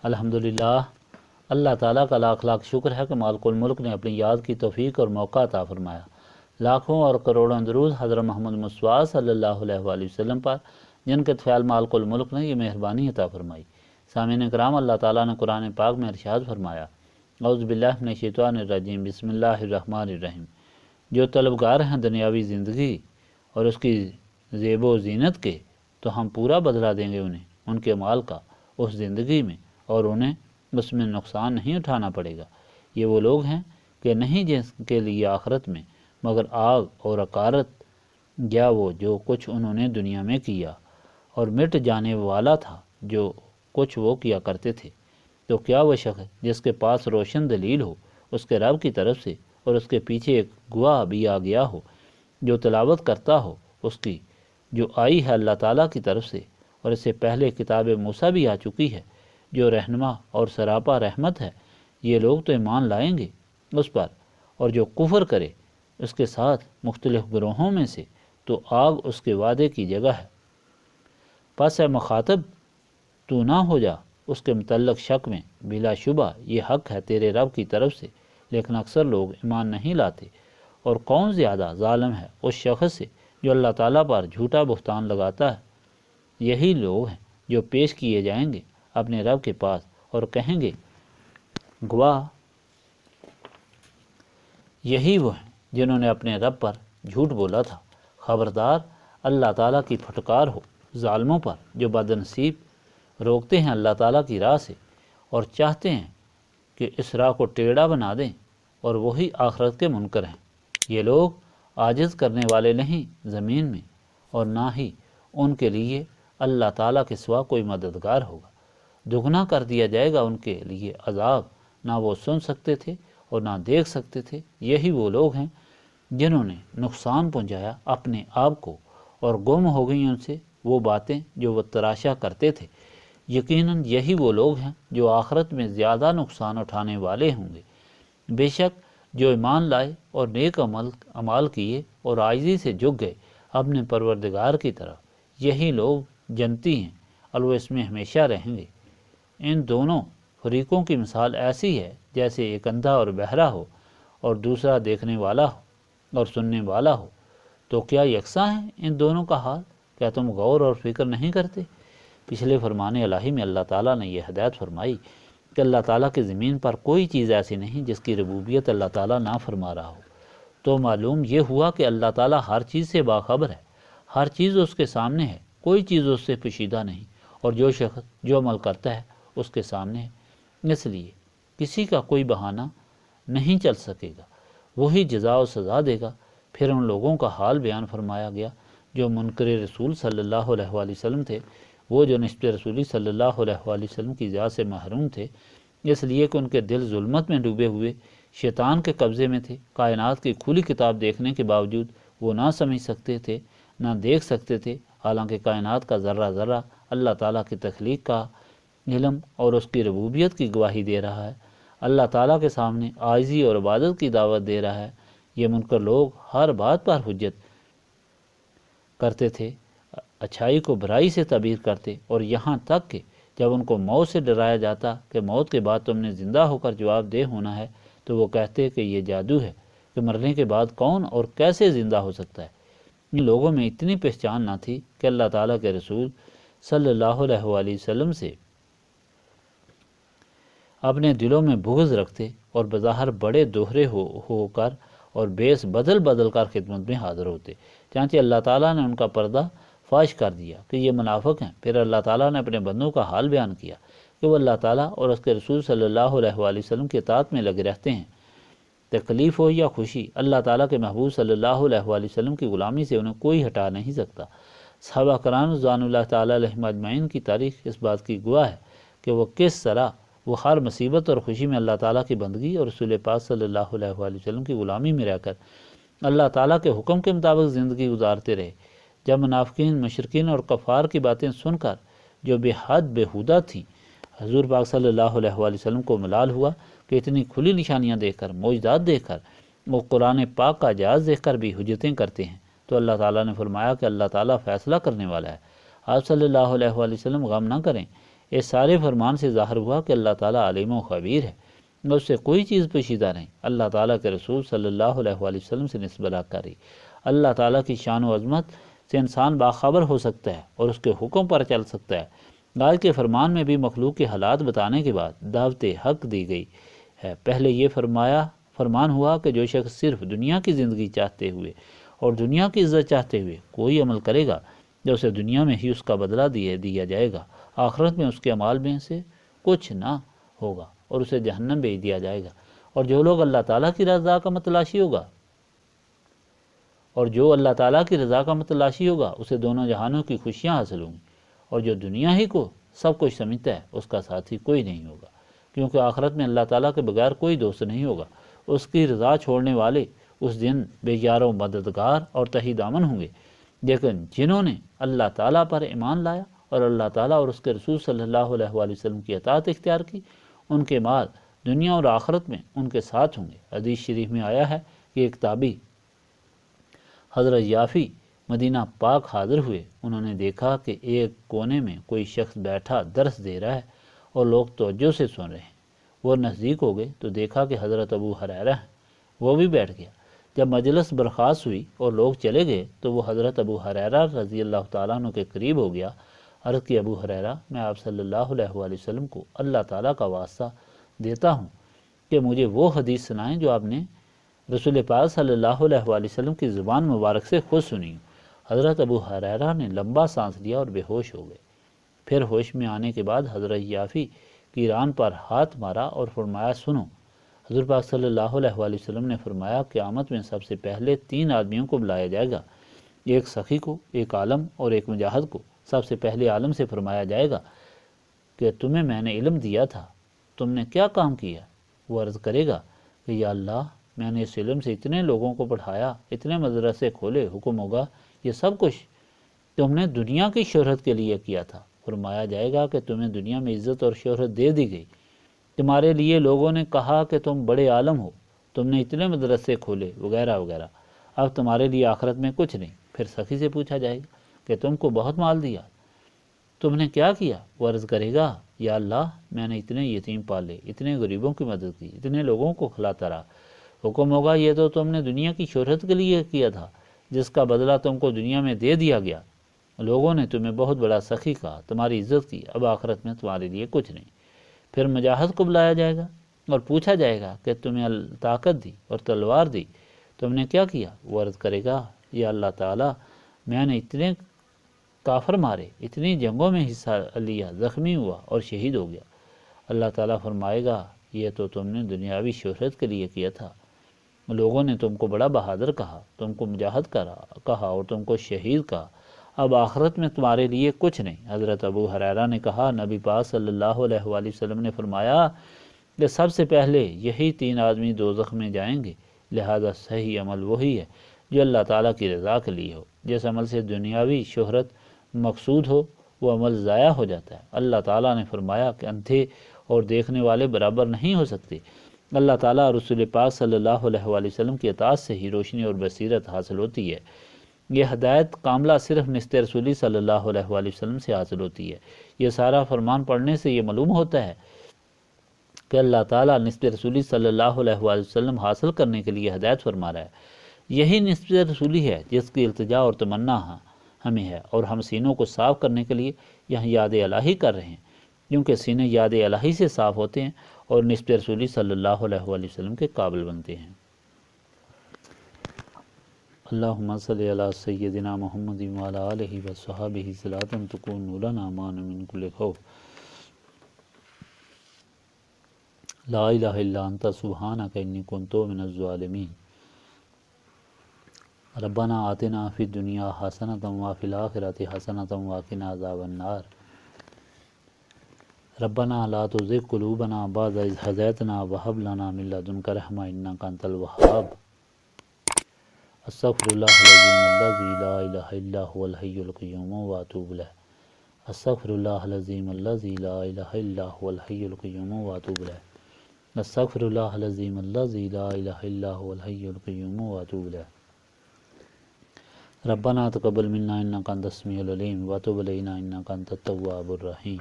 الحمدللہ، اللہ تعالیٰ کا لاکھ لاکھ شکر ہے کہ مالک الملک نے اپنی یاد کی توفیق اور موقع عطا فرمایا۔ لاکھوں اور کروڑوں درود حضرت محمد مصطفیٰ صلی اللہ علیہ وآلہ وسلم پر، جن کے طفیل مالک الملک نے یہ مہربانی عطا فرمائی۔ سامعین کرام، اللہ تعالیٰ نے قرآن پاک میں ارشاد فرمایا، اعوذ باللہ من الشیطان الرجیم، بسم اللہ الرحمن الرحیم۔ جو طلبگار ہیں دنیاوی زندگی اور اس کی زیب و زینت کے، تو ہم پورا بدلہ دیں گے انہیں ان کے مال کا اس زندگی میں، اور انہیں اس میں نقصان نہیں اٹھانا پڑے گا۔ یہ وہ لوگ ہیں کہ نہیں جن کے لیے آخرت میں مگر آگ اور حقارت، یا وہ جو کچھ انہوں نے دنیا میں کیا اور مٹ جانے والا تھا جو کچھ وہ کیا کرتے تھے۔ تو کیا وہ شخص جس کے پاس روشن دلیل ہو اس کے رب کی طرف سے، اور اس کے پیچھے ایک گواہ بھی آ گیا ہو جو تلاوت کرتا ہو اس کی، جو آئی ہے اللہ تعالیٰ کی طرف سے، اور اس سے پہلے کتاب موسیٰ بھی آ چکی ہے جو رہنما اور سراپا رحمت ہے، یہ لوگ تو ایمان لائیں گے اس پر، اور جو کفر کرے اس کے ساتھ مختلف گروہوں میں سے، تو آگ اس کے وعدے کی جگہ ہے۔ پس اے مخاطب، تو نہ ہو جا اس کے متعلق شک میں، بلا شبہ یہ حق ہے تیرے رب کی طرف سے، لیکن اکثر لوگ ایمان نہیں لاتے۔ اور کون زیادہ ظالم ہے اس شخص سے جو اللہ تعالیٰ پر جھوٹا بہتان لگاتا ہے۔ یہی لوگ ہیں جو پیش کیے جائیں گے اپنے رب کے پاس اور کہیں گے، گواہ یہی وہ ہیں جنہوں نے اپنے رب پر جھوٹ بولا تھا۔ خبردار، اللہ تعالیٰ کی پھٹکار ہو ظالموں پر جو بدنصیب روکتے ہیں اللہ تعالیٰ کی راہ سے، اور چاہتے ہیں کہ اس راہ کو ٹیڑھا بنا دیں، اور وہی آخرت کے منکر ہیں۔ یہ لوگ عاجز کرنے والے نہیں زمین میں، اور نہ ہی ان کے لیے اللہ تعالیٰ کے سوا کوئی مددگار ہوگا۔ دگنا کر دیا جائے گا ان کے لیے عذاب، نہ وہ سن سکتے تھے اور نہ دیکھ سکتے تھے۔ یہی وہ لوگ ہیں جنہوں نے نقصان پہنچایا اپنے آپ کو، اور گم ہو گئی ان سے وہ باتیں جو وہ تراشا کرتے تھے۔ یقیناً یہی وہ لوگ ہیں جو آخرت میں زیادہ نقصان اٹھانے والے ہوں گے۔ بے شک جو ایمان لائے اور نیک عمال کیے اور عاجزی سے جھک گئے اپنے پروردگار کی طرف، یہی لوگ جنتی ہیں اور وہ اس میں ہمیشہ رہیں گے۔ ان دونوں فریقوں کی مثال ایسی ہے جیسے ایک اندھا اور بہرا ہو اور دوسرا دیکھنے والا ہو اور سننے والا ہو، تو کیا یکساں ہیں ان دونوں کا حال؟ کیا تم غور اور فکر نہیں کرتے؟ پچھلے فرمان الہی میں اللہ تعالیٰ نے یہ ہدایت فرمائی کہ اللہ تعالیٰ کی زمین پر کوئی چیز ایسی نہیں جس کی ربوبیت اللہ تعالیٰ نہ فرما رہا ہو۔ تو معلوم یہ ہوا کہ اللہ تعالیٰ ہر چیز سے باخبر ہے، ہر چیز اس کے سامنے ہے، کوئی چیز اس سے پوشیدہ نہیں، اور جو شخص جو عمل کرتا ہے اس کے سامنے ہے۔ اس لیے کسی کا کوئی بہانہ نہیں چل سکے گا، وہی جزا و سزا دے گا۔ پھر ان لوگوں کا حال بیان فرمایا گیا جو منکر رسول صلی اللہ علیہ وآلہ وسلم تھے، وہ جو نسبت رسولی صلی اللہ علیہ وآلہ وسلم کی ذات سے محروم تھے، اس لیے کہ ان کے دل ظلمت میں ڈوبے ہوئے شیطان کے قبضے میں تھے۔ کائنات کی کھلی کتاب دیکھنے کے باوجود وہ نہ سمجھ سکتے تھے، نہ دیکھ سکتے تھے، حالانکہ کائنات کا ذرہ ذرہ اللہ تعالیٰ کی تخلیق کا علم اور اس کی ربوبیت کی گواہی دے رہا ہے، اللہ تعالیٰ کے سامنے عاجزی اور عبادت کی دعوت دے رہا ہے۔ یہ منکر لوگ ہر بات پر حجت کرتے تھے، اچھائی کو برائی سے تعبیر کرتے، اور یہاں تک کہ جب ان کو موت سے ڈرایا جاتا کہ موت کے بعد تم نے زندہ ہو کر جواب دہ ہونا ہے، تو وہ کہتے کہ یہ جادو ہے کہ مرنے کے بعد کون اور کیسے زندہ ہو سکتا ہے۔ ان لوگوں میں اتنی پہچان نہ تھی کہ اللہ تعالیٰ کے رسول صلی اللہ علیہ وآلہ وسلم سے اپنے دلوں میں بغض رکھتے، اور بظاہر بڑے دوہرے ہو کر اور بیس بدل بدل کر خدمت میں حاضر ہوتے، چنانچہ اللہ تعالیٰ نے ان کا پردہ فاش کر دیا کہ یہ منافق ہیں۔ پھر اللہ تعالیٰ نے اپنے بندوں کا حال بیان کیا کہ وہ اللہ تعالیٰ اور اس کے رسول صلی اللہ علیہ وآلہ وسلم کے اطاعت میں لگے رہتے ہیں، تکلیف ہو یا خوشی، اللہ تعالیٰ کے محبوب صلی اللہ علیہ وآلہ وسلم کی غلامی سے انہیں کوئی ہٹا نہیں سکتا۔ صحابہ کرام رضوان اللہ تعالیٰ علیہم اجمعین کی تاریخ اس بات کی گواہ ہے کہ وہ کس طرح وہ ہر مصیبت اور خوشی میں اللہ تعالیٰ کی بندگی اور رسول پاک صلی اللہ علیہ وآلہ وسلم کی غلامی میں رہ کر اللہ تعالیٰ کے حکم کے مطابق زندگی گزارتے رہے۔ جب منافقین، مشرکین اور کفار کی باتیں سن کر جو بے حد بےہودہ تھیں، حضور پاک صلی اللہ علیہ وآلہ وسلم کو ملال ہوا کہ اتنی کھلی نشانیاں دیکھ کر، معجزات دیکھ کر، وہ قرآن پاک کا جاز دیکھ کر بھی حجتیں کرتے ہیں، تو اللہ تعالیٰ نے فرمایا کہ اللہ تعالیٰ فیصلہ کرنے والا ہے، آپ صلی اللہ علیہ وآلہ وسلم غم نہ کریں، اس سارے فرمان سے ظاہر ہوا کہ اللہ تعالیٰ علیم و خبیر ہے، اس سے کوئی چیز پوشیدہ نہیں۔ اللہ تعالیٰ کے رسول صلی اللہ علیہ وآلہ وسلم سے نسبت کری۔ اللہ تعالیٰ کی شان و عظمت سے انسان باخبر ہو سکتا ہے اور اس کے حکم پر چل سکتا ہے۔ آج کے فرمان میں بھی مخلوق کے حالات بتانے کے بعد دعوت حق دی گئی ہے۔ پہلے یہ فرمان ہوا کہ جو شخص صرف دنیا کی زندگی چاہتے ہوئے اور دنیا کی عزت چاہتے ہوئے کوئی عمل کرے گا، جو اسے دنیا میں ہی اس کا بدلہ دیا جائے گا، آخرت میں اس کے اعمال میں سے کچھ نہ ہوگا اور اسے جہنم بھیج دیا جائے گا۔ اور جو لوگ اللہ تعالیٰ کی رضا کا متلاشی ہوگا اسے دونوں جہانوں کی خوشیاں حاصل ہوں گی، اور جو دنیا ہی کو سب کچھ سمجھتا ہے اس کا ساتھی کوئی نہیں ہوگا، کیونکہ آخرت میں اللہ تعالیٰ کے بغیر کوئی دوست نہیں ہوگا۔ اس کی رضا چھوڑنے والے اس دن بے یار و مددگار اور تہی دامن ہوں گے، لیکن جنہوں نے اللہ تعالیٰ پر ایمان لایا اور اللہ تعالیٰ اور اس کے رسول صلی اللہ علیہ وآلہ وسلم کی اطاعت اختیار کی، ان کے مال دنیا اور آخرت میں ان کے ساتھ ہوں گے۔ حدیث شریف میں آیا ہے کہ ایک تابعی حضرت یافی مدینہ پاک حاضر ہوئے۔ انہوں نے دیکھا کہ ایک کونے میں کوئی شخص بیٹھا درس دے رہا ہے اور لوگ توجہ سے سن رہے ہیں۔ وہ نزدیک ہو گئے تو دیکھا کہ حضرت ابو ہریرہ ہیں، وہ بھی بیٹھ گیا۔ جب مجلس برخاست ہوئی اور لوگ چلے گئے تو وہ حضرت ابو ہریرہ رضی اللہ تعالیٰ عنہ کے قریب ہو گیا۔ عرض کی، ابو ہریرہ، میں آپ صلی اللہ علیہ وآلہ وسلم کو اللہ تعالیٰ کا واسطہ دیتا ہوں کہ مجھے وہ حدیث سنائیں جو آپ نے رسول پاک صلی اللہ علیہ وآلہ وسلم کی زبان مبارک سے خود سنی۔ حضرت ابو ہریرہ نے لمبا سانس لیا اور بے ہوش ہو گئے۔ پھر ہوش میں آنے کے بعد حضرت یافی کی ران پر ہاتھ مارا اور فرمایا، سنو۔ حضور پاک صلی اللہ علیہ وآلہ وسلم نے فرمایا، قیامت میں سب سے پہلے 3 آدمیوں کو بلایا جائے گا، ایک سخی کو، ایک عالم اور ایک مجاہد کو۔ سب سے پہلے عالم سے فرمایا جائے گا کہ تمہیں میں نے علم دیا تھا، تم نے کیا کام کیا؟ وہ عرض کرے گا کہ یا اللہ، میں نے اس علم سے اتنے لوگوں کو پڑھایا، اتنے مدرسے کھولے۔ حکم ہوگا، یہ سب کچھ تم نے دنیا کی شہرت کے لیے کیا تھا۔ فرمایا جائے گا کہ تمہیں دنیا میں عزت اور شہرت دے دی گئی، تمہارے لیے لوگوں نے کہا کہ تم بڑے عالم ہو، تم نے اتنے مدرسے کھولے، وغیرہ وغیرہ، اب تمہارے لیے آخرت میں کچھ نہیں۔ پھر سخی سے پوچھا جائے گا کہ تم کو بہت مال دیا، تم نے کیا کیا؟ وہ عرض کرے گا، یا اللہ، میں نے اتنے یتیم پالے، اتنے غریبوں کی مدد کی، اتنے لوگوں کو کھلاتا رہا۔ حکم ہوگا، یہ تو تم نے دنیا کی شہرت کے لیے کیا تھا، جس کا بدلہ تم کو دنیا میں دے دیا گیا۔ لوگوں نے تمہیں بہت بڑا سخی کہا، تمہاری عزت کی، اب آخرت میں تمہارے لیے کچھ نہیں۔ پھر مجاہد کو بلایا جائے گا اور پوچھا جائے گا کہ تمہیں طاقت دی اور تلوار دی، تم نے کیا کیا؟ وہ عرض کرے گا، یا اللہ تعالیٰ، میں نے اتنے کافر مارے، اتنی جنگوں میں حصہ لیا، زخمی ہوا اور شہید ہو گیا۔ اللہ تعالیٰ فرمائے گا، یہ تو تم نے دنیاوی شہرت کے لیے کیا تھا، لوگوں نے تم کو بڑا بہادر کہا، تم کو مجاہد کہا اور تم کو شہید کہا، اب آخرت میں تمہارے لیے کچھ نہیں۔ حضرت ابو ہریرہ نے کہا، نبی پاک صلی اللہ علیہ وآلہ وسلم نے فرمایا کہ سب سے پہلے یہی 3 آدمی دوزخ میں جائیں گے، لہذا صحیح عمل وہی ہے جو اللہ تعالیٰ کی رضا کے لیے ہو۔ جس عمل سے دنیاوی شہرت مقصود ہو وہ عمل ضائع ہو جاتا ہے۔ اللہ تعالیٰ نے فرمایا کہ اندھے اور دیکھنے والے برابر نہیں ہو سکتے۔ اللہ تعالیٰ اور رسول پاک صلی اللہ علیہ وآلہ وسلم کی اطاعت سے ہی روشنی اور بصیرت حاصل ہوتی ہے۔ یہ ہدایت کاملہ صرف نسبت رسولی صلی اللہ علیہ وآلہ وسلم سے حاصل ہوتی ہے۔ یہ سارا فرمان پڑھنے سے یہ معلوم ہوتا ہے کہ اللہ تعالیٰ نسبت رسولی صلی اللہ علیہ وآلہ وسلم حاصل کرنے کے لیے ہدایت فرما رہا ہے۔ یہی نسبت رسولی ہے جس کی التجا اور تمنا ہمیں ہے، اور ہم سینوں کو صاف کرنے کے لیے یہاں یاد الہی کر رہے ہیں، کیونکہ سینے یاد الہی سے صاف ہوتے ہیں اور نسبت رسولی صلی اللہ علیہ وآلہ وسلم کے قابل بنتے ہیں۔ اللہم صلی علی سیدنا محمد وعلی آلہ وصحبہ صلاۃ تکون لنا امان من کل خوف۔ لا الہ الا انت سبحانک انی کنت من الظالمین۔ ربنا آتنا فی الدنیا حسنۃ وفی الآخرۃ حسنۃ وقنا عذاب النار۔ ربنا لا تزغ قلوبنا بعد اذ ہدیتنا وہب لنا من لدنک رحمۃ انک انت الوہاب۔ استغفر اللہ العظیم الذی لا الہ الا هو الحی القیوم واتوب الیہ۔ استغفر اللہ العظیم الذی لا الہ الا هو الحی القیوم واتوب الیہ۔ استغفر اللہ العظیم الذی لا الہ الا هو الحی القیوم واتوب الیہ۔ ربنا تقبل منا انک انت السمیع العلیم وتب علینا انک انت التواب الرحیم۔